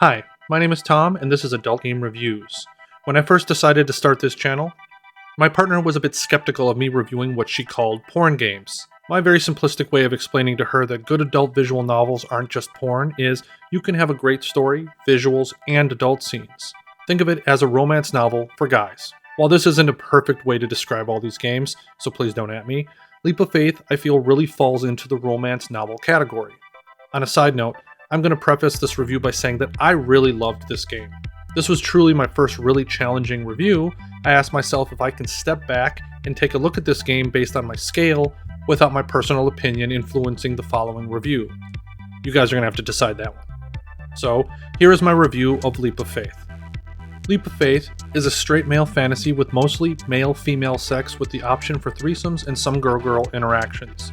Hi, my name is Tom, and this is Adult Game Reviews. When I first decided to start this channel, my partner was a bit skeptical of me reviewing what she called porn games. My very simplistic way of explaining to her that good adult visual novels aren't just porn is you can have a great story, visuals, and adult scenes. Think of it as a romance novel for guys. While this isn't a perfect way to describe all these games, so please don't at me, Leap of Faith I feel really falls into the romance novel category. On a side note, I'm going to preface this review by saying that I really loved this game. This was truly my first really challenging review. I asked myself if I can step back and take a look at this game based on my scale without my personal opinion influencing the following review. You guys are going to have to decide that one. So, here is my review of Leap of Faith. Leap of Faith is a straight male fantasy with mostly male-female sex with the option for threesomes and some girl-girl interactions.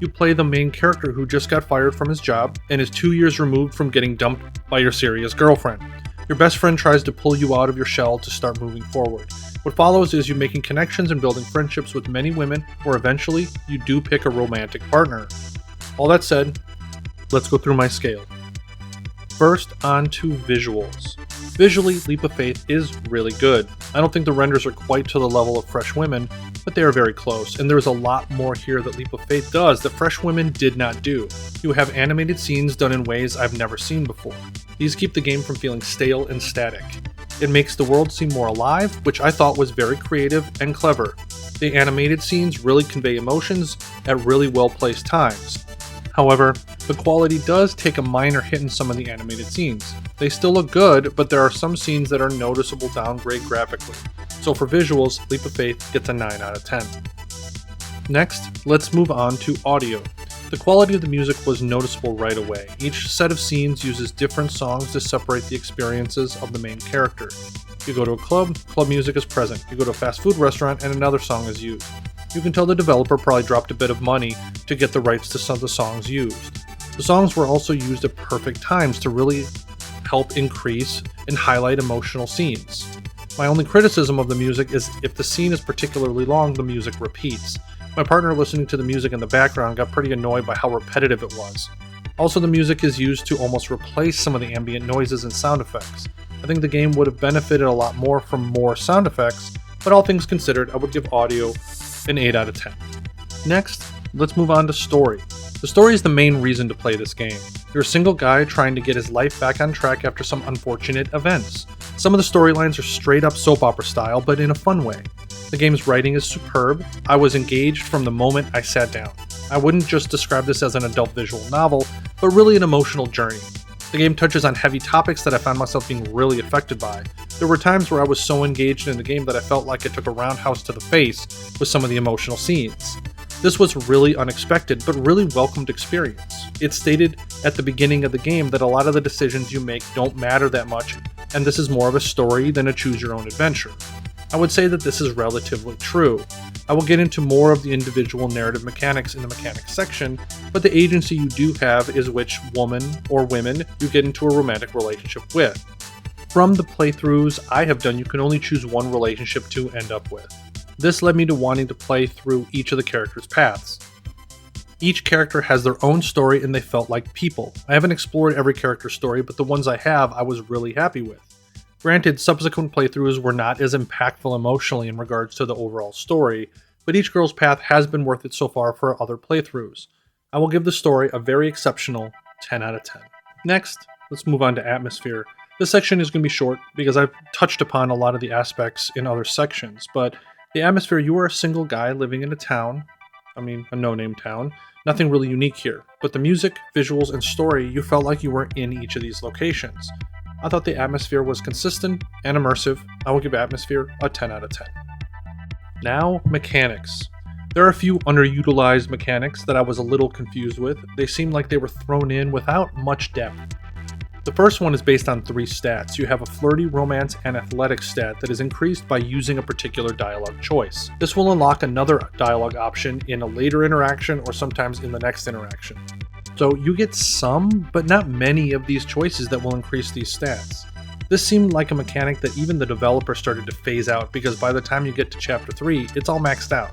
You play the main character who just got fired from his job and is 2 years removed from getting dumped by your serious girlfriend. Your best friend tries to pull you out of your shell to start moving forward. What follows is you making connections and building friendships with many women, where eventually you do pick a romantic partner. All that said, let's go through my scale. First, on to visuals. Visually, Leap of Faith is really good. I don't think the renders are quite to the level of Fresh Women, but they are very close, and there's a lot more here that Leap of Faith does that Fresh Women did not do. You have animated scenes done in ways I've never seen before. These keep the game from feeling stale and static. It makes the world seem more alive, which I thought was very creative and clever. The animated scenes really convey emotions at really well-placed times. However, the quality does take a minor hit in some of the animated scenes. They still look good, but there are some scenes that are noticeable downgrade graphically. So for visuals, Leap of Faith gets a 9 out of 10. Next, let's move on to audio. The quality of the music was noticeable right away. Each set of scenes uses different songs to separate the experiences of the main character. You go to a club music is present. You go to a fast food restaurant, and another song is used. You can tell the developer probably dropped a bit of money to get the rights to some of the songs used. The songs were also used at perfect times to really help increase and highlight emotional scenes. My only criticism of the music is if the scene is particularly long, the music repeats. My partner listening to the music in the background got pretty annoyed by how repetitive it was. Also, the music is used to almost replace some of the ambient noises and sound effects. I think the game would have benefited a lot more from more sound effects, but all things considered, I would give audio an 8 out of 10. Next, let's move on to story. The story is the main reason to play this game. You're a single guy trying to get his life back on track after some unfortunate events. Some of the storylines are straight up soap opera style, but in a fun way. The game's writing is superb. I was engaged from the moment I sat down. I wouldn't just describe this as an adult visual novel, but really an emotional journey. The game touches on heavy topics that I found myself being really affected by. There were times where I was so engaged in the game that I felt like it took a roundhouse to the face with some of the emotional scenes. This was really unexpected, but really welcomed experience. It's stated at the beginning of the game that a lot of the decisions you make don't matter that much, and this is more of a story than a choose-your-own adventure. I would say that this is relatively true. I will get into more of the individual narrative mechanics in the mechanics section, but the agency you do have is which woman or women you get into a romantic relationship with. From the playthroughs I have done, you can only choose one relationship to end up with. This led me to wanting to play through each of the characters' paths. Each character has their own story and they felt like people. I haven't explored every character's story, but the ones I have I was really happy with. Granted, subsequent playthroughs were not as impactful emotionally in regards to the overall story, but each girl's path has been worth it so far for other playthroughs. I will give the story a very exceptional 10 out of 10. Next, let's move on to atmosphere. This section is going to be short because I've touched upon a lot of the aspects in other sections, but the atmosphere, you are a single guy living in a no-name town. Nothing really unique here, but the music, visuals, and story, you felt like you were in each of these locations. I thought the atmosphere was consistent and immersive. I will give atmosphere a 10 out of 10. Now, mechanics. There are a few underutilized mechanics that I was a little confused with. They seemed like they were thrown in without much depth. The first one is based on 3 stats. You have a flirty, romance, and athletics stat that is increased by using a particular dialogue choice. This will unlock another dialogue option in a later interaction or sometimes in the next interaction. So you get some, but not many of these choices that will increase these stats. This seemed like a mechanic that even the developer started to phase out because by the time you get to chapter 3, it's all maxed out.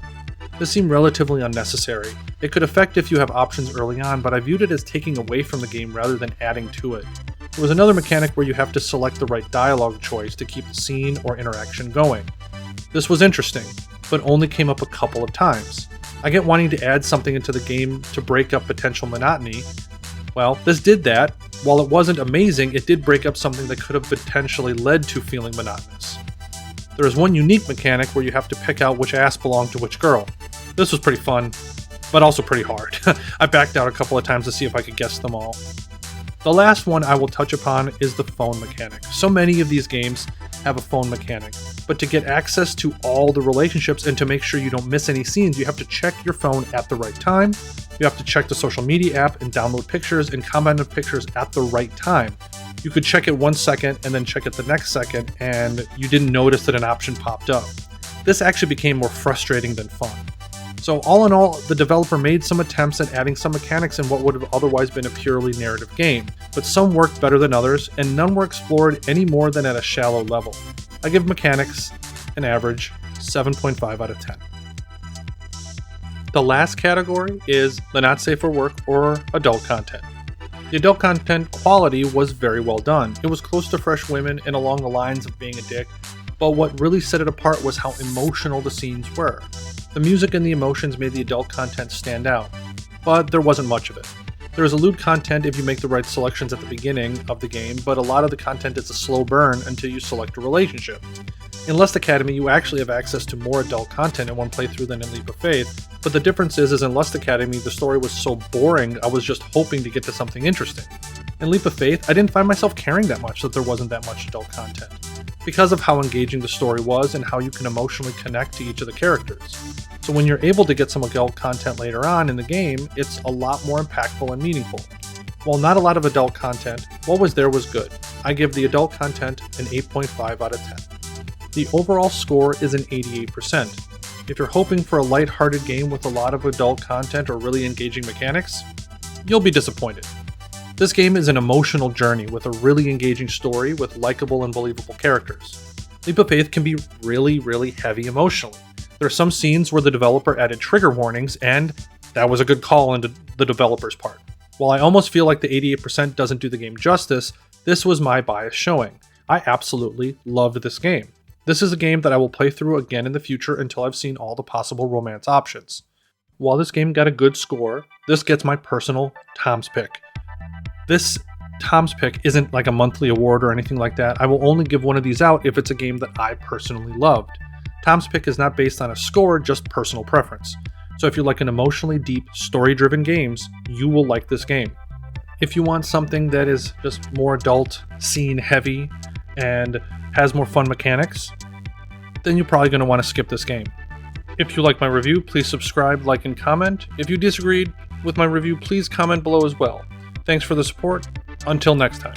This seemed relatively unnecessary. It could affect if you have options early on, but I viewed it as taking away from the game rather than adding to it. There was another mechanic where you have to select the right dialogue choice to keep the scene or interaction going. This was interesting, but only came up a couple of times. I get wanting to add something into the game to break up potential monotony. Well, this did that. While it wasn't amazing, it did break up something that could have potentially led to feeling monotonous. There is one unique mechanic where you have to pick out which ass belonged to which girl. This was pretty fun, but also pretty hard. I backed out a couple of times to see if I could guess them all. The last one I will touch upon is the phone mechanic. So many of these games have a phone mechanic, but to get access to all the relationships and to make sure you don't miss any scenes, you have to check your phone at the right time. You have to check the social media app and download pictures and comment on pictures at the right time. You could check it 1 second and then check it the next second, and you didn't notice that an option popped up. This actually became more frustrating than fun. So all in all, the developer made some attempts at adding some mechanics in what would have otherwise been a purely narrative game, but some worked better than others, and none were explored any more than at a shallow level. I give mechanics an average 7.5 out of 10. The last category is the not safe for work or adult content. The adult content quality was very well done. It was close to Fresh Women and along the lines of being a dick, but what really set it apart was how emotional the scenes were. The music and the emotions made the adult content stand out, but there wasn't much of it. There is a lewd content if you make the right selections at the beginning of the game, but a lot of the content is a slow burn until you select a relationship. In Lust Academy, you actually have access to more adult content in one playthrough than in Leap of Faith, but the difference is in Lust Academy, the story was so boring, I was just hoping to get to something interesting. In Leap of Faith, I didn't find myself caring that much that there wasn't that much adult content, because of how engaging the story was and how you can emotionally connect to each of the characters. So when you're able to get some adult content later on in the game, it's a lot more impactful and meaningful. While not a lot of adult content, what was there was good. I give the adult content an 8.5 out of 10. The overall score is an 88%. If you're hoping for a lighthearted game with a lot of adult content or really engaging mechanics, you'll be disappointed. This game is an emotional journey with a really engaging story with likable and believable characters. Leap of Faith can be really heavy emotionally. There are some scenes where the developer added trigger warnings, and that was a good call on the developer's part. While I almost feel like the 88% doesn't do the game justice, this was my bias showing. I absolutely loved this game. This is a game that I will play through again in the future until I've seen all the possible romance options. While this game got a good score, this gets my personal Tom's Pick. This Tom's Pick isn't like a monthly award or anything like that. I will only give one of these out if it's a game that I personally loved. Tom's Pick is not based on a score, just personal preference. So if you like an emotionally deep, story-driven games, you will like this game. If you want something that is just more adult, scene-heavy, and has more fun mechanics, then you're probably going to want to skip this game. If you like my review, please subscribe, like, and comment. If you disagreed with my review, please comment below as well. Thanks for the support. Until next time.